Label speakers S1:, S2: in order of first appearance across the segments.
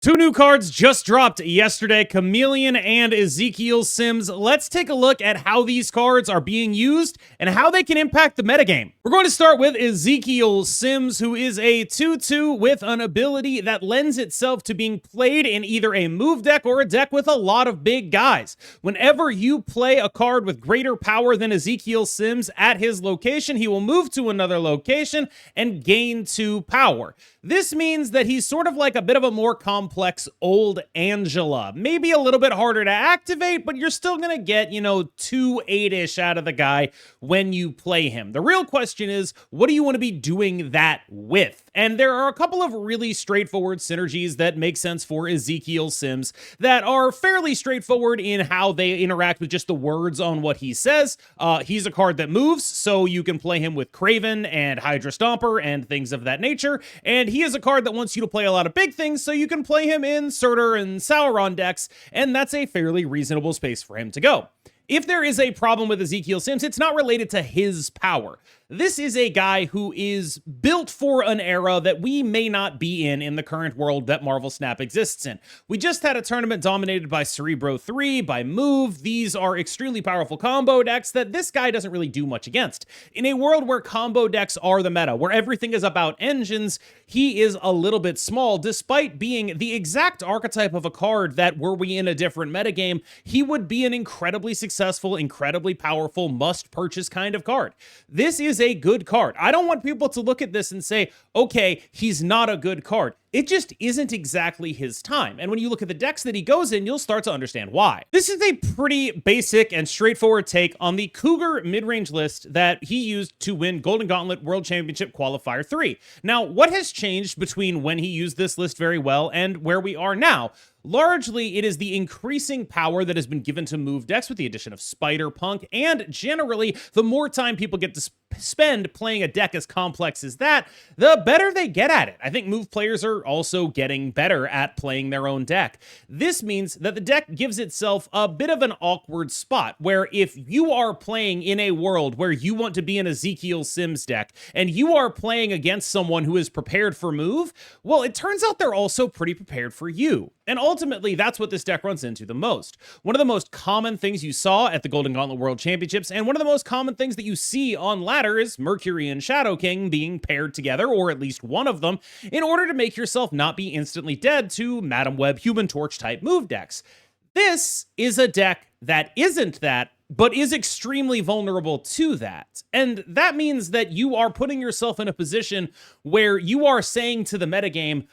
S1: Two new cards just dropped yesterday, Chameleon and Ezekiel Sims. Let's take a look at how these cards are being used and how they can impact the metagame. We're going to start with Ezekiel Sims, who is a 2/2 with an ability that lends itself to being played in either a move deck or a deck with a lot of big guys. Whenever you play a card with greater power than Ezekiel Sims at his location, he will move to another location and gain 2 power. This means that he's sort of like a bit of a more complex old Angela. Maybe a little bit harder to activate, but you're still going to get, 2 8-ish out of the guy when you play him. The real question is, what do you want to be doing that with? And there are a couple of really straightforward synergies that make sense for Ezekiel Sims that are fairly straightforward in how they interact with just the words on what he says. He's a card that moves, so you can play him with Craven and Hydra Stomper and things of that nature. And he is a card that wants you to play a lot of big things, so you can play him in Surtur and Sauron decks, and that's a fairly reasonable space for him to go. If there is a problem with Ezekiel Sims, it's not related to his power. This is a guy who is built for an era that we may not be in the current world that Marvel Snap exists in. We just had a tournament dominated by Cerebro 3, by Move. These are extremely powerful combo decks that this guy doesn't really do much against. In a world where combo decks are the meta, where everything is about engines, he is a little bit small, despite being the exact archetype of a card that, were we in a different metagame, he would be an incredibly successful, incredibly powerful, must-purchase kind of card. This is a good card. I don't want people to look at this and say, okay, he's not a good card. It just isn't exactly his time. And when you look at the decks that he goes in, you'll start to understand why. This is a pretty basic and straightforward take on the Cougar mid-range list that he used to win Golden Gauntlet World Championship Qualifier 3. Now, what has changed between when he used this list very well and where we are now? Largely, it is the increasing power that has been given to move decks with the addition of Spider-Punk, and generally, the more time people get to spend playing a deck as complex as that, the better they get at it. I think move players are also getting better at playing their own deck. This means that the deck gives itself a bit of an awkward spot, where if you are playing in a world where you want to be an Ezekiel Sims deck, and you are playing against someone who is prepared for move, well, it turns out they're also pretty prepared for you. And ultimately, that's what this deck runs into the most. One of the most common things you saw at the Golden Gauntlet World Championships, and one of the most common things that you see on ladder, is Mercury and Shadow King being paired together, or at least one of them, in order to make yourself not be instantly dead to Madam Web Human Torch type move decks. This is a deck that isn't that, but is extremely vulnerable to that. And that means that you are putting yourself in a position where you are saying to the metagame,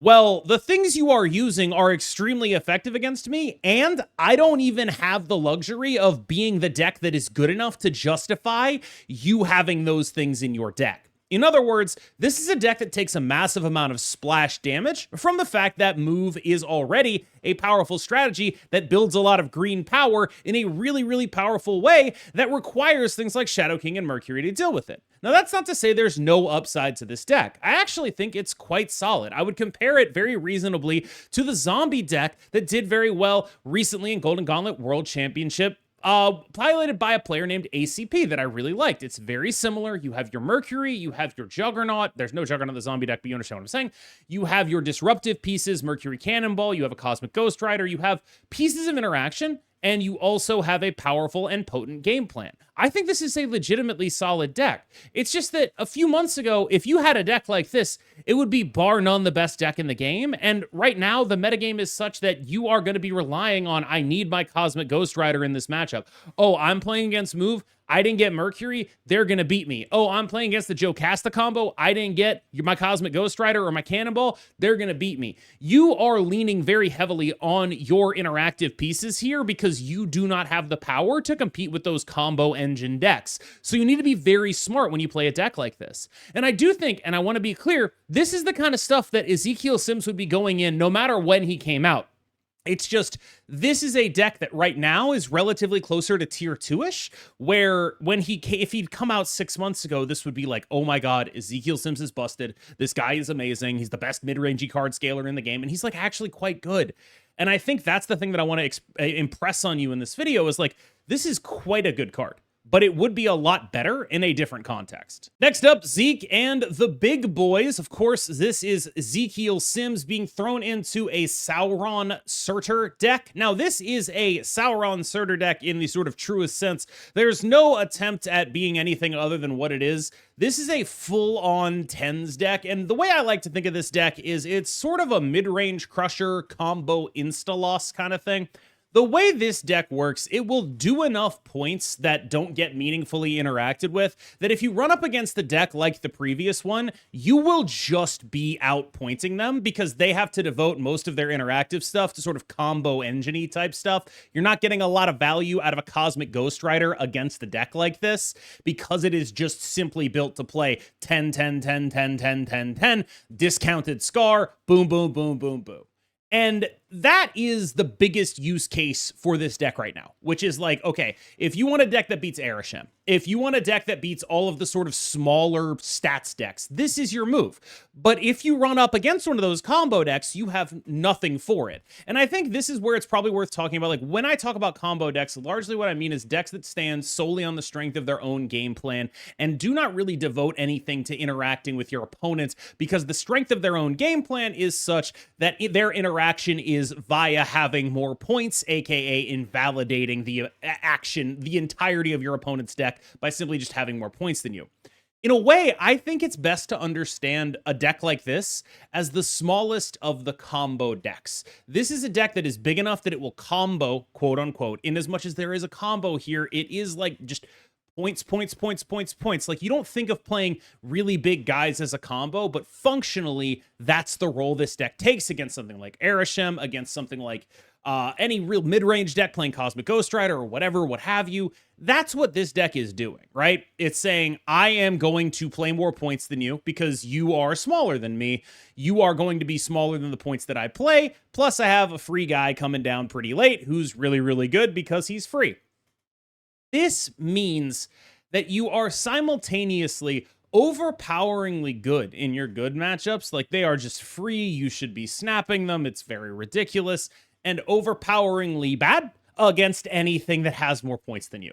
S1: well, the things you are using are extremely effective against me, and I don't even have the luxury of being the deck that is good enough to justify you having those things in your deck. In other words, this is a deck that takes a massive amount of splash damage from the fact that move is already a powerful strategy that builds a lot of green power in a really, really powerful way that requires things like Shadow King and Mercury to deal with it. Now, that's not to say there's no upside to this deck. I actually think it's quite solid. I would compare it very reasonably to the zombie deck that did very well recently in Golden Gauntlet World Championship, piloted by a player named ACP that I really liked. It's very similar. You have your Mercury, you have your Juggernaut. There's no Juggernaut in the zombie deck, but you understand what I'm saying. You have your disruptive pieces, Mercury Cannonball, you have a Cosmic Ghost Rider, you have pieces of interaction, and you also have a powerful and potent game plan. I think this is a legitimately solid deck. It's just that a few months ago, if you had a deck like this, it would be bar none the best deck in the game. And right now, the metagame is such that you are going to be relying on, I need my Cosmic Ghost Rider in this matchup. Oh, I'm playing against move. I didn't get Mercury, they're going to beat me. Oh, I'm playing against the Jocasta combo. I didn't get my Cosmic Ghost Rider or my Cannonball. They're going to beat me. You are leaning very heavily on your interactive pieces here because you do not have the power to compete with those combo engine decks. So you need to be very smart when you play a deck like this. And I do think, and I want to be clear, this is the kind of stuff that Ezekiel Sims would be going in no matter when he came out. It's just, this is a deck that right now is relatively closer to tier 2-ish, where if he'd come out 6 months ago, this would be like, oh my god, Ezekiel Sims is busted. This guy is amazing. He's the best mid-rangey card scaler in the game, and he's like actually quite good. And I think that's the thing that I want to impress on you in this video is like, this is quite a good card. but it would be a lot better in a different context. Next up, Zeke and the big boys. Of course, this is Ezekiel Sims being thrown into a Sauron Surtur deck. Now, this is a Sauron Surtur deck in the sort of truest sense. There's no attempt at being anything other than what it is. This is a full-on tens deck, and the way I like to think of this deck is it's sort of a mid-range crusher combo insta-loss kind of thing. The way this deck works, it will do enough points that don't get meaningfully interacted with that if you run up against the deck like the previous one, you will just be outpointing them because they have to devote most of their interactive stuff to sort of combo engine-y type stuff. You're not getting a lot of value out of a Cosmic Ghost Rider against the deck like this because it is just simply built to play 10, 10, 10, 10, 10, 10, 10, discounted Scar, boom, boom, boom, boom, boom. And that is the biggest use case for this deck right now, which is like, okay, if you want a deck that beats Arishem, if you want a deck that beats all of the sort of smaller stats decks, this is your move. But if you run up against one of those combo decks, you have nothing for it. And I think this is where it's probably worth talking about. Like when I talk about combo decks, largely what I mean is decks that stand solely on the strength of their own game plan and do not really devote anything to interacting with your opponents because the strength of their own game plan is such that their interaction is via having more points, aka invalidating the action, the entirety of your opponent's deck by simply just having more points than you. In a way, I think it's best to understand a deck like this as the smallest of the combo decks. This is a deck that is big enough that it will combo, quote unquote, in as much as there is a combo here, it is like just points, points, points, points, points. Like you don't think of playing really big guys as a combo, but functionally, that's the role this deck takes against something like Arishem, against something like any real mid-range deck playing Cosmic Ghost Rider or whatever, what have you. That's what this deck is doing, right? It's saying, I am going to play more points than you because you are smaller than me. You are going to be smaller than the points that I play. Plus, I have a free guy coming down pretty late who's really, really good because he's free. This means that you are simultaneously overpoweringly good in your good matchups. Like they are just free. You should be snapping them. It's very ridiculous. And overpoweringly bad against anything that has more points than you.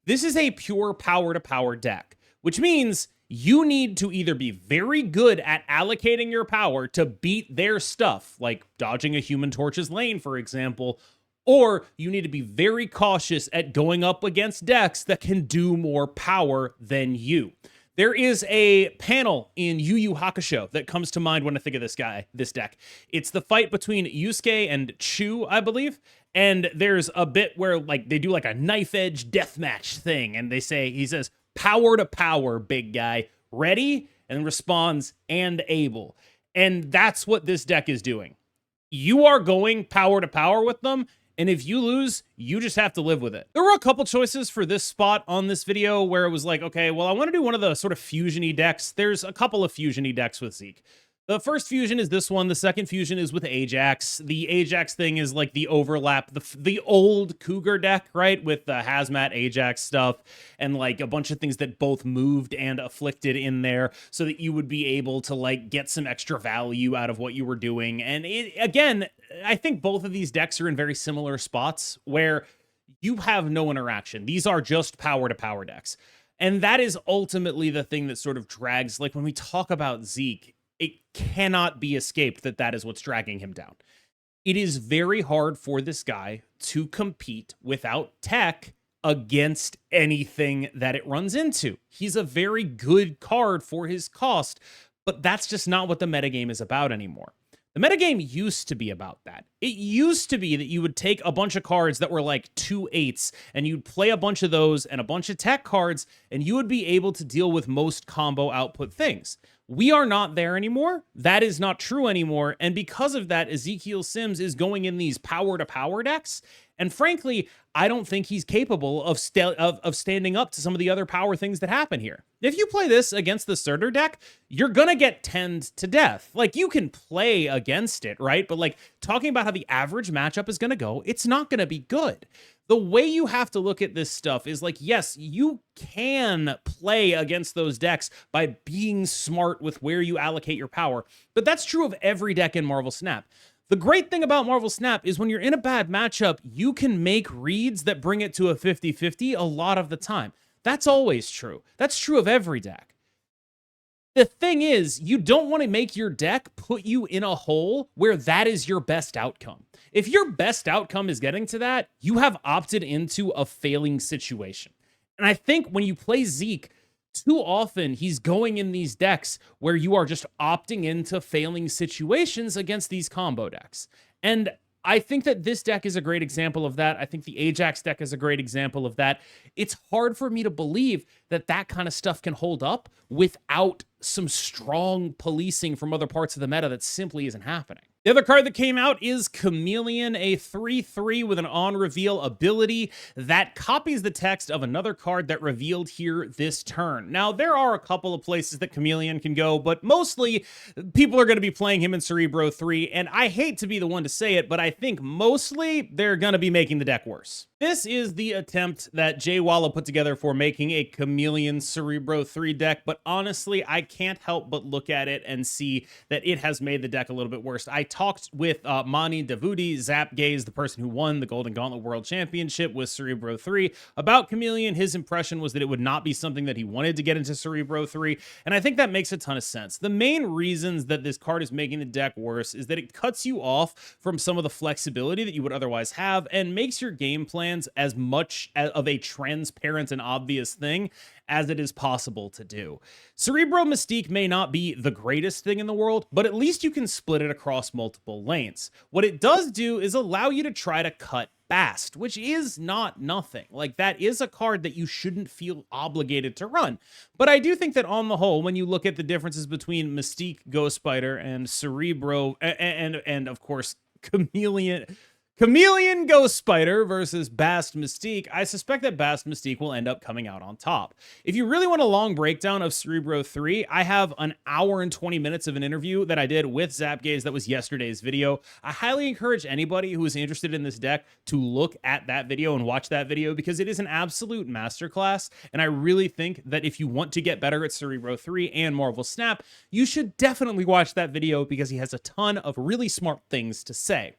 S1: This is a pure power to power deck, which means you need to either be very good at allocating your power to beat their stuff, like dodging a Human Torch's lane, for example, or you need to be very cautious at going up against decks that can do more power than you. There is a panel in Yu Yu Hakusho that comes to mind when I think of this deck. It's the fight between Yusuke and Chu, I believe. And there's a bit where like they do like a knife edge deathmatch thing. And he says, power to power, big guy. Ready? And responds, and able. And that's what this deck is doing. You are going power to power with them. And if you lose, you just have to live with it. There were a couple choices for this spot on this video where it was like, okay, well, I want to do one of the sort of fusion-y decks. There's a couple of fusion-y decks with Zeke. The first fusion is this one. The second fusion is with Ajax. The Ajax thing is like the overlap, the old Cougar deck, right? With the Hazmat Ajax stuff and like a bunch of things that both moved and afflicted in there so that you would be able to like get some extra value out of what you were doing. And again, I think both of these decks are in very similar spots where you have no interaction. These are just power to power decks. And that is ultimately the thing that sort of drags, like when we talk about Zeke, it cannot be escaped that that is what's dragging him down. It is very hard for this guy to compete without tech against anything that it runs into. He's a very good card for his cost, but that's just not what the metagame is about anymore. The metagame used to be about that. It used to be that you would take a bunch of cards that were like 2/8 and you'd play a bunch of those and a bunch of tech cards and you would be able to deal with most combo output things. We are not there anymore. That is not true anymore. And because of that, Ezekiel Sims is going in these power to power decks. And frankly, I don't think he's capable of standing up to some of the other power things that happen here. If you play this against the Surtur deck, you're going to get 10'd to death. Like, you can play against it, right? But, like, talking about how the average matchup is going to go, it's not going to be good. The way you have to look at this stuff is like, yes, you can play against those decks by being smart with where you allocate your power, but that's true of every deck in Marvel Snap. The great thing about Marvel Snap is when you're in a bad matchup, you can make reads that bring it to a 50-50 a lot of the time. That's always true. That's true of every deck. The thing is, you don't want to make your deck put you in a hole where that is your best outcome. If your best outcome is getting to that, you have opted into a failing situation. And I think when you play Zeke, too often he's going in these decks where you are just opting into failing situations against these combo decks. And I think that this deck is a great example of that. I think the Ajax deck is a great example of that. It's hard for me to believe that that kind of stuff can hold up without some strong policing from other parts of the meta that simply isn't happening. The other card that came out is Chameleon, a 3/3 with an on-reveal ability that copies the text of another card that revealed here this turn. Now, there are a couple of places that Chameleon can go, but mostly people are going to be playing him in Cerebro 3, and I hate to be the one to say it, but I think mostly they're going to be making the deck worse. This is the attempt that Jay Walla put together for making a Chameleon Cerebro 3 deck, but honestly, I can't help but look at it and see that it has made the deck a little bit worse. I talked with Mani Davudi, Zap Gaze, the person who won the Golden Gauntlet World Championship with Cerebro 3, about Chameleon. His impression was that it would not be something that he wanted to get into Cerebro 3, and I think that makes a ton of sense. The main reasons that this card is making the deck worse is that it cuts you off from some of the flexibility that you would otherwise have and makes your game plan as much of a transparent and obvious thing as it is possible to do. Cerebro Mystique may not be the greatest thing in the world, but at least you can split it across multiple lanes. What it does do is allow you to try to cut Bast, which is not nothing. Like, that is a card that you shouldn't feel obligated to run. But I do think that on the whole, when you look at the differences between Mystique, Ghost Spider, and Cerebro, and of course, Chameleon Ghost Spider versus Bast Mystique, I suspect that Bast Mystique will end up coming out on top. If you really want a long breakdown of Cerebro 3, I have an hour and 20 minutes of an interview that I did with Zapgaze that was yesterday's video. I highly encourage anybody who is interested in this deck to look at that video and watch that video because it is an absolute masterclass, and I really think that if you want to get better at Cerebro 3 and Marvel Snap, you should definitely watch that video because he has a ton of really smart things to say.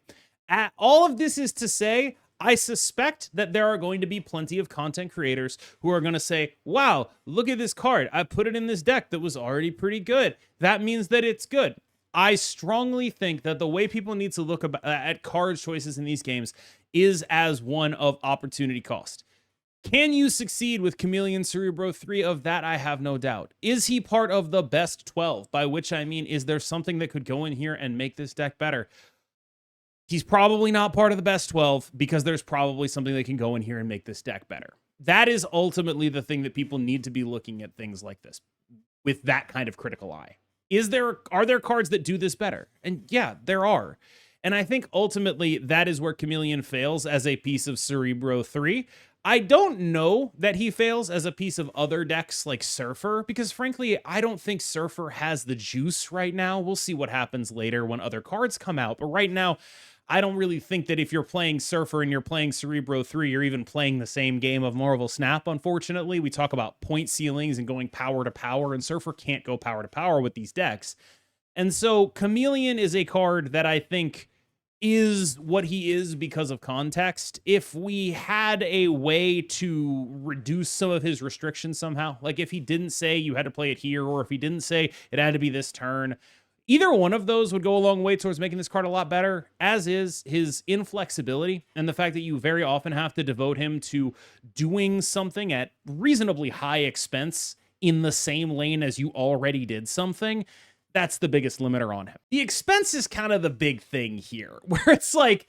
S1: All of this is to say, I suspect that there are going to be plenty of content creators who are going to say, wow, look at this card. I put it in this deck that was already pretty good. That means that it's good. I strongly think that the way people need to look at card choices in these games is as one of opportunity cost. Can you succeed with Chameleon Cerebro 3? Of that, I have no doubt. Is he part of the best 12? By which I mean, is there something that could go in here and make this deck better? He's probably not part of the best 12 because there's probably something that can go in here and make this deck better. That is ultimately the thing that people need to be looking at things like this with that kind of critical eye. Are there cards that do this better? And yeah, there are. And I think ultimately that is where Chameleon fails as a piece of Cerebro 3. I don't know that he fails as a piece of other decks like Surfer, because frankly, I don't think Surfer has the juice right now. We'll see what happens later when other cards come out. But right now, I don't really think that if you're playing Surfer and you're playing Cerebro 3, you're even playing the same game of Marvel Snap, unfortunately. We talk about point ceilings and going power to power, and Surfer can't go power to power with these decks. And so Chameleon is a card that I think is what he is because of context. If we had a way to reduce some of his restrictions somehow, like if he didn't say you had to play it here, or if he didn't say it had to be this turn, either one of those would go a long way towards making this card a lot better, as is his inflexibility and the fact that you very often have to devote him to doing something at reasonably high expense in the same lane as you already did something. That's the biggest limiter on him. The expense is kind of the big thing here, where it's like,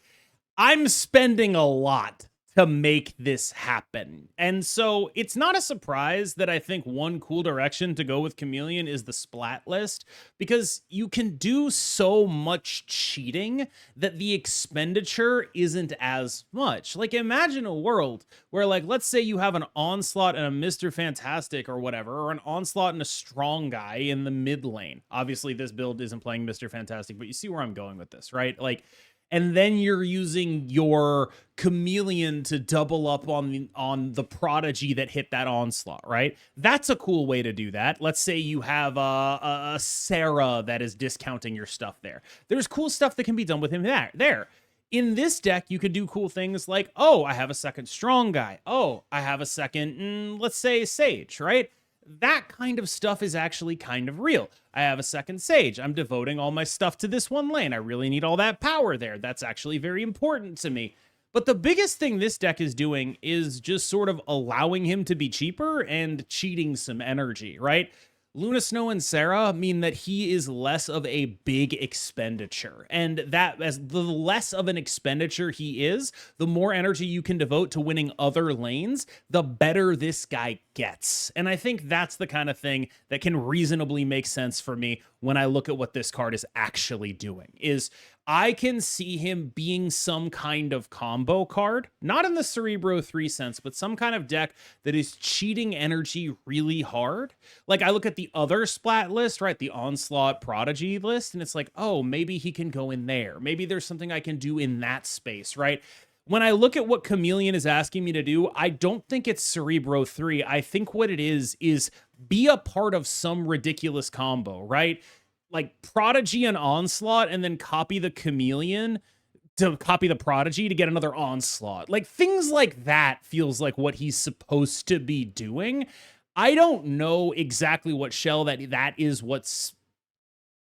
S1: I'm spending a lot to make this happen. And so it's not a surprise that I think one cool direction to go with Chameleon is the splat list, because you can do so much cheating that the expenditure isn't as much. Like, imagine a world where, like, let's say you have an Onslaught and a Mr. Fantastic or whatever, or an Onslaught and a Strong Guy in the mid lane. Obviously, this build isn't playing Mr. Fantastic, but you see where I'm going with this, right? Like, and then you're using your Chameleon to double up on the Prodigy that hit that Onslaught, right? That's a cool way to do that. Let's say you have a Sarah that is discounting your stuff there. There's cool stuff that can be done with him there. In this deck, you could do cool things like, oh, I have a second strong guy. Oh, I have a second, let's say, sage, right? That kind of stuff is actually kind of real. I have a second sage. I'm devoting all my stuff to this one lane. I really need all that power there. That's actually very important to me. But the biggest thing this deck is doing is just sort of allowing him to be cheaper and cheating some energy, right? Luna Snow and Sarah mean that he is less of a big expenditure. And that, as the less of an expenditure he is, the more energy you can devote to winning other lanes, the better this guy gets. And I think that's the kind of thing that can reasonably make sense for me when I look at what this card is actually doing. Is I can see him being some kind of combo card, not in the Cerebro 3 sense, but some kind of deck that is cheating energy really hard. Like, I look at the other Splat list, right? The Onslaught Prodigy list, and it's like, oh, maybe he can go in there. Maybe there's something I can do in that space, right? When I look at what Chameleon is asking me to do, I don't think it's Cerebro 3. I think what it is be a part of some ridiculous combo, right? Like Prodigy and Onslaught, and then copy the Chameleon to copy the Prodigy to get another Onslaught. Like, things like that feels like what he's supposed to be doing. I don't know exactly what shell that is what's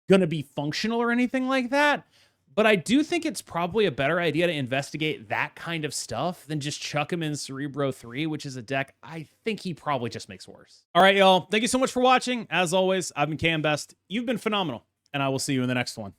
S1: going to be functional or anything like that. But I do think it's probably a better idea to investigate that kind of stuff than just chuck him in Cerebro 3, which is a deck I think he probably just makes worse. All right, y'all. Thank you so much for watching. As always, I've been KMBest. You've been phenomenal, and I will see you in the next one.